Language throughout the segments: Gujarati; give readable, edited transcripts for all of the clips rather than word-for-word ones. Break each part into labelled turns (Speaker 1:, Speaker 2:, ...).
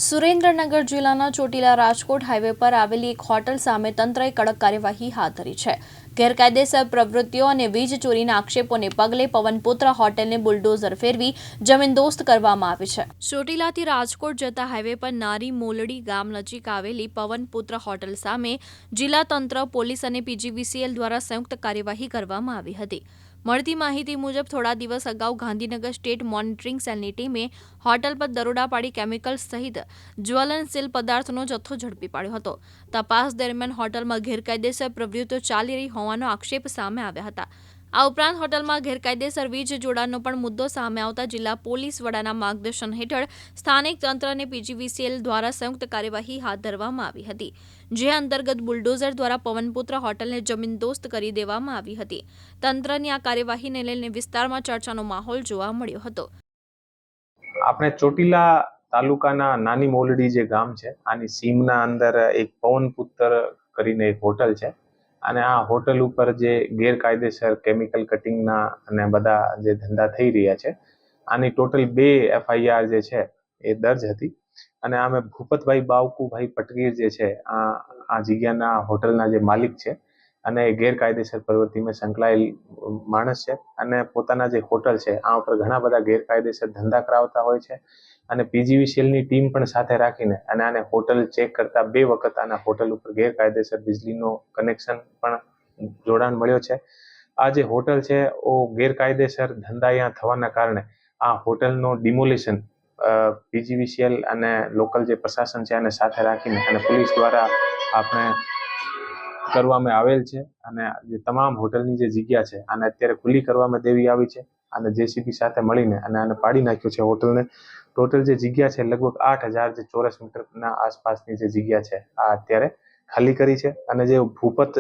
Speaker 1: સુરેન્દ્રનગર જિલ્લાના ચોટીલા રાજકોટ હાઈવે પર આવેલી એક હોટલ સામે તંત્રએ કડક કાર્યવાહી હાથ ધરી છે. ગેરકાયદેસર પ્રવૃત્તિઓ અને વીજ ચોરીના આક્ષેપોને પગલે પવનપુત્ર હોટલને બુલડોઝર ફેરવી જમીનદોસ્ત કરવામાં આવી છે. ચોટીલાથી રાજકોટ જતા હાઈવે પર નારી મોલડી ગામ નજીક આવેલી પવનપુત્ર હોટલ સામે જિલ્લા તંત્ર, પોલીસ અને પીજીવીસીએલ દ્વારા સંયુક્ત કાર્યવાહી કરવામાં આવી હતી. મળતી માહિતી મુજબ થોડા દિવસ અગાઉ ગાંધીનગર સ્ટેટ મોનિટરિંગ સેલની ટીમે હોટલ પર દરોડા પાડી કેમિકલ્સ સહિત જ્વલનશીલ પદાર્થનો જથ્થો ઝડપી પાડ્યો હતો. તપાસ દરમિયાન હોટલમાં ગેરકાયદેસર પ્રવૃત્તિઓ ચાલી રહી હોવાનો આક્ષેપ સામે આવ્યા હતા. આ ઉપરાંત હોટલમાં ગેરકાયદેસર વીજ જોડાણનો પણ મુદ્દો સામે આવતા જિલ્લા પોલીસ વડાના માર્ગદર્શન હેઠળ સ્થાનિક તંત્ર અને પીજીવીસીએલ દ્વારા સંયુક્ત કાર્યવાહી હાથ ધરવામાં આવી હતી, જે અંતર્ગત બુલડોઝર દ્વારા પવનપુત્ર હોટલને જમીનદોસ્ત કરી દેવામાં આવી હતી. તંત્રની આ કાર્યવાહીને લઈને વિસ્તારમાં ચર્ચાનો માહોલ જોવા મળ્યો હતો.
Speaker 2: આપણે ચોટીલા તાલુકાના નાની મોલડી જે ગામ છે, આની સીમના અંદર એક પવનપુત્ર કરીને એક હોટલ છે અને આ હોટલ ઉપર જે ગેરકાયદેસર કેમિકલ કટિંગના અને બધા જે ધંધા થઈ રહ્યા છે, આની ટોટલ 2 FIR જે છે એ દર્જ હતી અને આમે ભૂપતભાઈ બાવકુભાઈ પટગીર જે છે આ જગ્યાના હોટલના જે માલિક છે અને ગેરકાયદેસર પ્રવૃત્તિમાં સંકળાયેલ માણસ છે અને પોતાના જે હોટલ છે આ ઉપર ઘણા બધા ગેરકાયદેસર ધંધા કરાવતા હોય છે અને પીજીવીસીએલની ટીમ પણ સાથે રાખીને અને આને હોટલ ચેક કરતા 2 વખત આના હોટલ ઉપર ગેરકાયદેસર વીજળીનો કનેક્શન પણ જોડાણ મળ્યો છે. આ જે હોટલ છે ઓ ગેરકાયદેસર ધંધા અહીંયા થવાના કારણે આ હોટલનો ડિમોલિશન પીજીવીસીએલ અને લોકલ જે પ્રશાસન છે આને સાથે રાખીને અને પોલીસ દ્વારા આપણે કરવામાં આવેલ છે અને જે તમામ હોટલની જે જગ્યા છે આને અત્યારે ખુલ્લી કરવામાં દેવી આવી છે અને જેસીબી સાથે મળીને અને આને પાડી નાખ્યું છે હોટલને. ટોટલ જે જગ્યા છે લગભગ 8000 જે ચોરસ મીટરના આસપાસની જે જગ્યા છે આ અત્યારે ખાલી કરી છે અને જે ભૂપત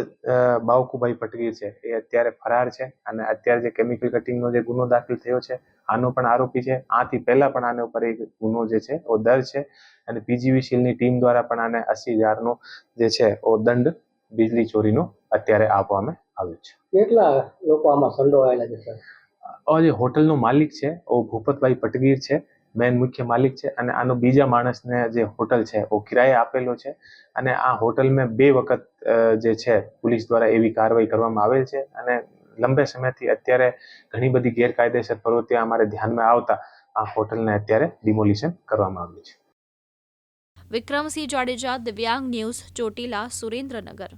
Speaker 2: બાવકુભાઈ પટગીર છે એ અત્યારે ફરાર છે અને અત્યારે જે કેમિકલ કટિંગનો જે ગુનો દાખલ થયો છે આનો પણ આરોપી છે. આથી પહેલા પણ આના ઉપર એક ગુનો જે છે ઓ દર્જ છે અને પીજીવીસીએલની ટીમ દ્વારા પણ આને 80000નો જે છે ઓ દંડ વીજળી ચોરીનો અત્યારે આપવામાં આવ્યો છે.
Speaker 3: કેટલા લોકો આમાં સંડોવાયેલા છે સર?
Speaker 2: જે હોટલનો માલિક છે ઓ ભૂપતભાઈ પટગીર છે, મેન મુખ્ય માલિક છે અને આનો બીજા માણસને જે હોટલ છે ઓ કિરાયે આપેલો છે અને આ હોટલમાં 2 વખત જે છે પોલીસ દ્વારા એવી કાર્યવાહી કરવામાં આવેલ છે અને લંબે સમયથી અત્યારે ઘણી બધી ગેરકાયદેસર પ્રવૃત્તિઓ અમારે ધ્યાનમાં આવતા આ હોટલને અત્યારે ડિમોલિશન કરવામાં આવ્યું છે.
Speaker 1: વિક્રમસિંહ જાડેજા, દિવ્યાંગ ન્યૂઝ, ચોટીલા, સુરેન્દ્રનગર.